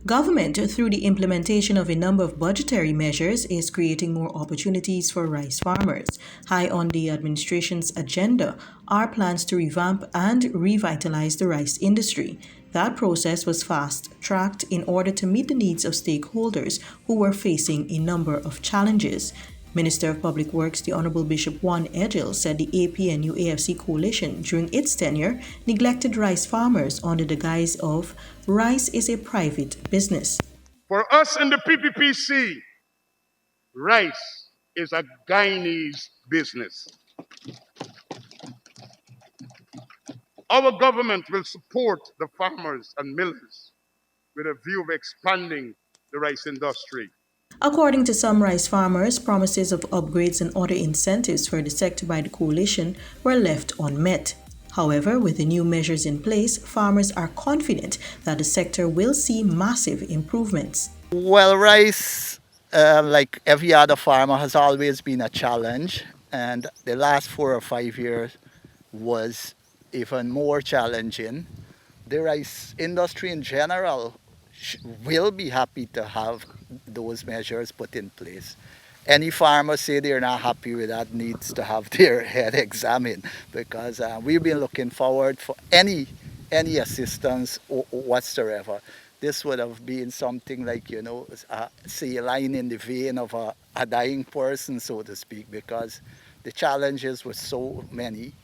Government, through the implementation of a number of budgetary measures, is creating more opportunities for rice farmers. High on the administration's agenda are plans to revamp and revitalize the rice industry. That process was fast-tracked in order to meet the needs of stakeholders who were facing a number of challenges. Minister of Public Works, the Honorable Bishop JUAN EDGHILL, said the APNU-AFC coalition during its tenure neglected rice farmers under the guise of rice is a private business. For us in the PPPC, rice is a Guyanese business. Our government will support the farmers and millers with a view of expanding the rice industry. According to some rice farmers, promises of upgrades and other incentives for the sector by the coalition were left unmet. However, with the new measures in place, farmers are confident that the sector will see massive improvements. Well, rice, like every other farmer, has always been a challenge, and the last 4 or 5 years was even more challenging. The rice industry in general will be happy to have those measures put in place. Any farmer say they're not happy with that needs to have their head examined, because we've been looking forward for any assistance whatsoever. This would have been something like, say a line in the vein of a dying person, so to speak, because the challenges were so many.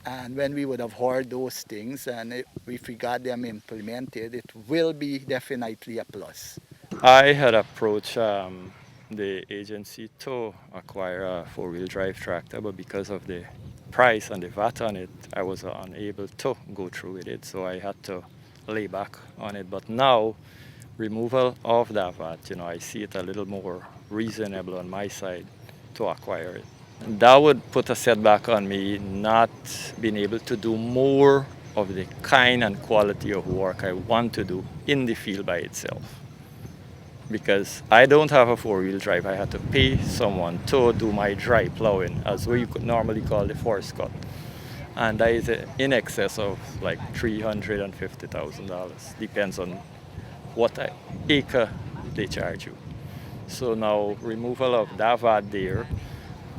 And when we would have heard those things, and if we got them implemented, it will be definitely a plus. I had approached the agency to acquire a four-wheel drive tractor, but because of the price and the VAT on it, I was unable to go through with it, so I had to lay back on it. But now, removal of that VAT, I see it a little more reasonable on my side to acquire it. That would put a setback on me not being able to do more of the kind and quality of work I want to do in the field by itself. Because I don't have a four-wheel drive, I had to pay someone to do my dry plowing, as what you could normally call the force cut. And that is in excess of like $350,000. Depends on what acre they charge you. So now removal of that VAT there,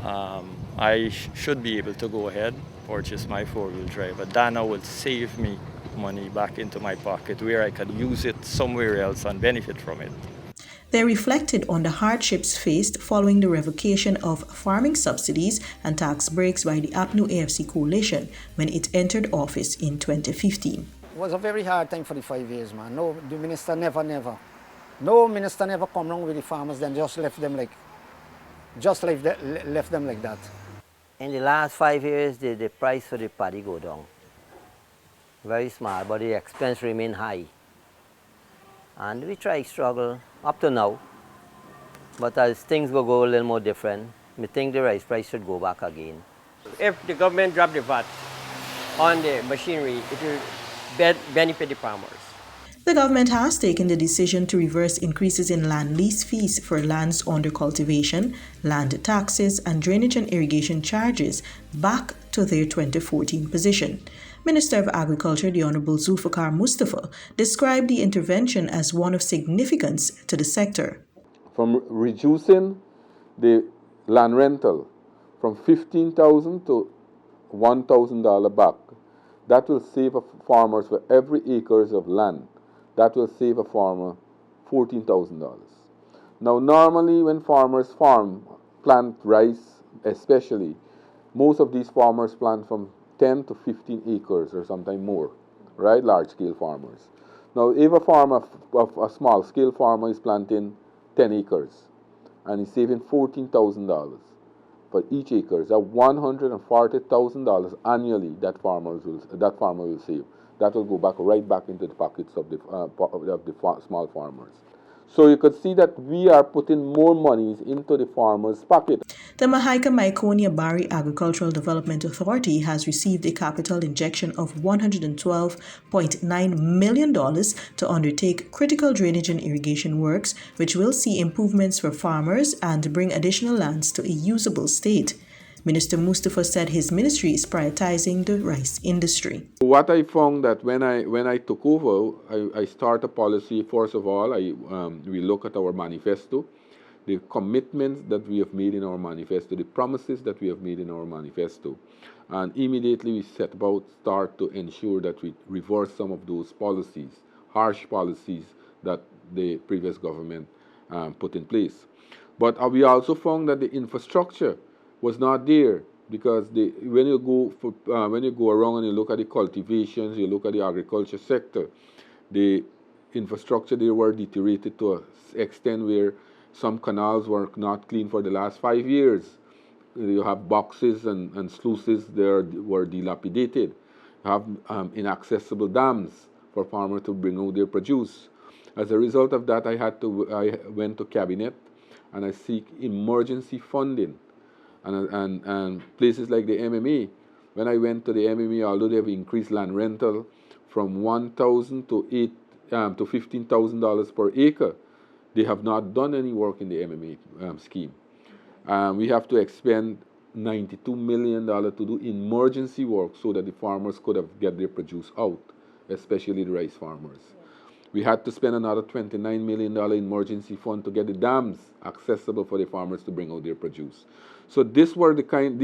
I should be able to go ahead, purchase my four-wheel drive, but that now will save me money back into my pocket where I could use it somewhere else and benefit from it. They reflected on the hardships faced following the revocation of farming subsidies and tax breaks by the APNU-AFC coalition when it entered office in 2015. It was a very hard time for the 5 years, man. No, the minister never come wrong with the farmers, then just left them like that. In the last 5 years, the price for the paddy go down. Very small, but the expense remain high. And we try struggle up to now. But as things will go a little more different, we think the rice price should go back again. If the government drop the VAT on the machinery, it will benefit the farmers. The government has taken the decision to reverse increases in land lease fees for lands under cultivation, land taxes, and drainage and irrigation charges back to their 2014 position. Minister of Agriculture, the Honorable ZULFIKAR MUSTAPHA, described the intervention as one of significance to the sector. From reducing the land rental from $15,000 to $1,000 back, that will save farmers for every acres of land. That will save a farmer $14,000. Now, normally when farmers plant rice especially, most of these farmers plant from 10 to 15 acres or sometimes more, right? Large-scale farmers. Now, if a farmer, a small-scale farmer is planting 10 acres and he's saving $14,000 for each acre, that's $140,000 annually that farmer will save. That will go right back into the pockets of the small farmers. So you could see that we are putting more monies into the farmer's pocket. The Mahaica-Myconia-Bari Agricultural Development Authority has received a capital injection of $112.9 million to undertake critical drainage and irrigation works, which will see improvements for farmers and bring additional lands to a usable state. Minister MUSTAPHA said his ministry is prioritizing the rice industry. What I found that when I took over, I start a policy. First of all, we look at our manifesto, the commitments that we have made in our manifesto, the promises that we have made in our manifesto. And immediately we start to ensure that we reverse some of those policies, harsh policies that the previous government put in place. But we also found that the infrastructure was not there, because when you go around and you look at the cultivations, you look at the agriculture sector, the infrastructure there were deteriorated to an extent where some canals were not clean for the last 5 years. You have boxes and sluices there were dilapidated. You have inaccessible dams for farmers to bring out their produce. As a result of that, I went to cabinet and I seek emergency funding. And places like the MMA, when I went to the MMA, although they have increased land rental from $1,000 to $15,000 per acre, they have not done any work in the MMA scheme. We have to expend $92 million to do emergency work so that the farmers could get their produce out, especially the rice farmers. We had to spend another $29 million emergency fund to get the dams accessible for the farmers to bring out their produce. So these were the kind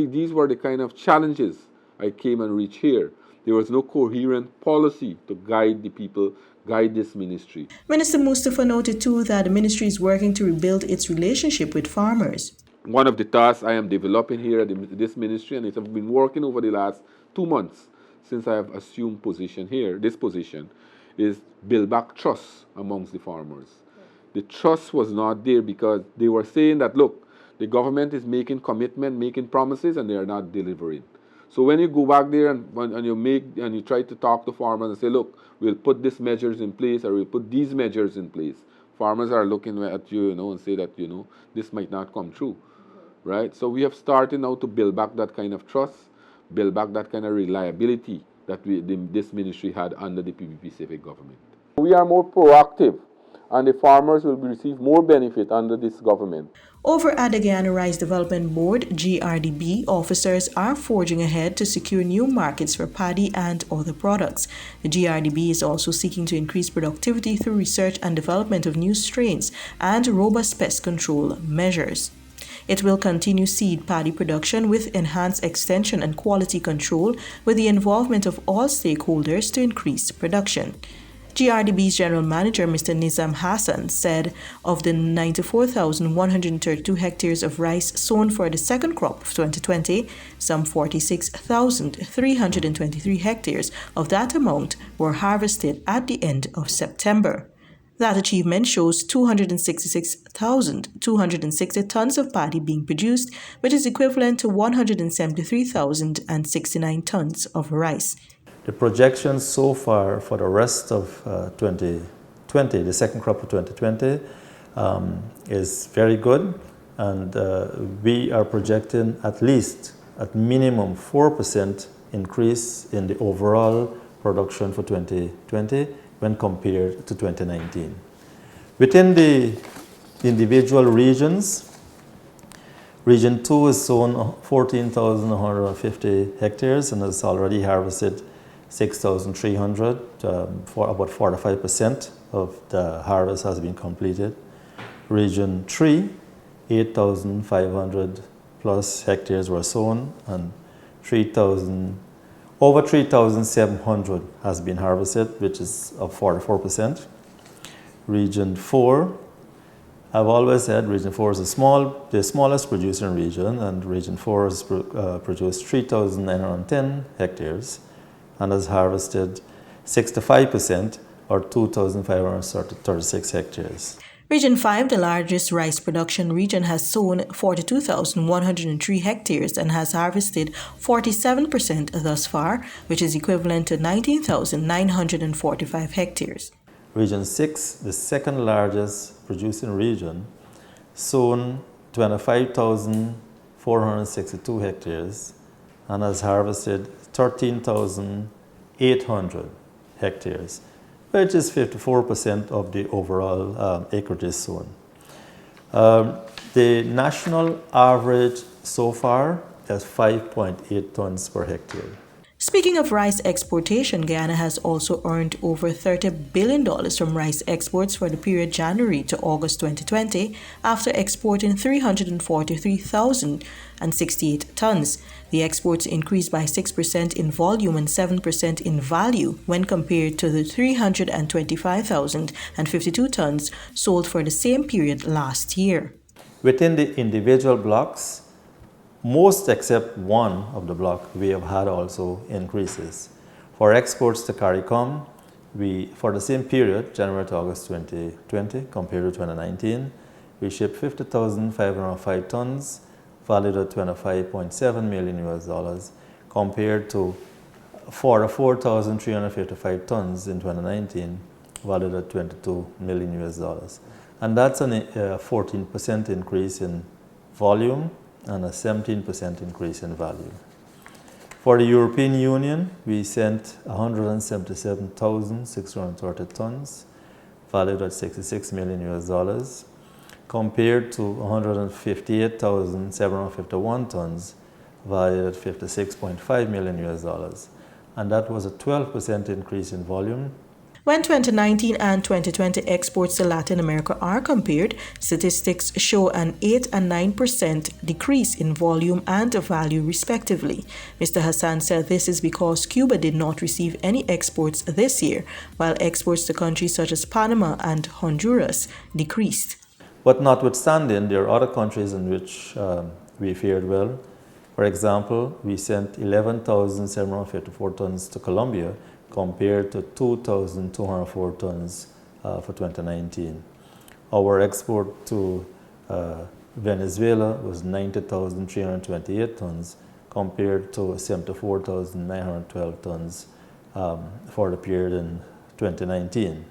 of challenges I came and reached here. There was no coherent policy to guide the people, guide this ministry. Minister MUSTAPHA noted too that the ministry is working to rebuild its relationship with farmers. One of the tasks I am developing here at this ministry, and it has been working over the last 2 months since I have assumed this position, is build back trust amongst the farmers. The trust was not there because they were saying that, look, the government is making commitment, making promises, and they are not delivering. So when you go back there and you try to talk to farmers and say, look, we'll put these measures in place, or we'll put these measures in place, farmers are looking at you, and say that, this might not come true, right? So we have started now to build back that kind of trust, build back that kind of reliability that this ministry had under the PPP Civic government. We are more proactive, and the farmers will receive more benefit under this government. Over at the Guyana Rice Development Board, GRDB, officers are forging ahead to secure new markets for paddy and other products. The GRDB is also seeking to increase productivity through research and development of new strains and robust pest control measures. It will continue seed paddy production with enhanced extension and quality control with the involvement of all stakeholders to increase production. GRDB's General Manager, Mr. NIZAM HASSAN, said of the 94,132 hectares of rice sown for the second crop of 2020, some 46,323 hectares of that amount were harvested at the end of September. That achievement shows 266,260 tons of paddy being produced, which is equivalent to 173,069 tons of rice. The projections so far for the rest of 2020, the second crop of 2020, is very good, and we are projecting at minimum 4% increase in the overall production for 2020 when compared to 2019. Within the individual regions, Region 2 is sown 14,150 hectares and has already harvested 6,300, for about 45% of the harvest has been completed. Region 3, 8,500 plus hectares were sown, and over 3,700 has been harvested, which is of 44%. Region 4, I've always said Region 4 is the smallest producing region, and Region 4 has produced 3,910 hectares and has harvested 65%, or 2,536 hectares. Region 5, the largest rice production region, has sown 42,103 hectares and has harvested 47% thus far, which is equivalent to 19,945 hectares. Region 6, the second largest producing region, sown 25,462 hectares and has harvested 13,800 hectares, which is 54% of the overall acreage sown. The national average so far as 5.8 tons per hectare. Speaking of rice exportation, Guyana has also earned over $30 billion from rice exports for the period January to August 2020 after exporting 343,068 tons. The exports increased by 6% in volume and 7% in value when compared to the 325,052 tons sold for the same period last year. Within the individual blocks, most except one of the block, we have had also increases. For exports to CARICOM, for the same period, January to August 2020 compared to 2019, we shipped 50,505 tons, valued at $25.7 million compared to 44,355 tons in 2019, valued at $22 million. And that's a 14% increase in volume and a 17% increase in value. For the European Union, we sent 177,630 tons, valued at $66 million, compared to 158,751 tons, valued at $56.5 million. And that was a 12% increase in volume. When 2019 and 2020 exports to Latin America are compared, statistics show an 8 and 9% decrease in volume and value respectively. Mr. Hassan said this is because Cuba did not receive any exports this year, while exports to countries such as Panama and Honduras decreased. But notwithstanding, there are other countries in which we fared well. For example, we sent 11,754 tons to Colombia, compared to 2,204 tons for 2019. Our export to Venezuela was 90,328 tons compared to 74,912 tons for the period in 2019.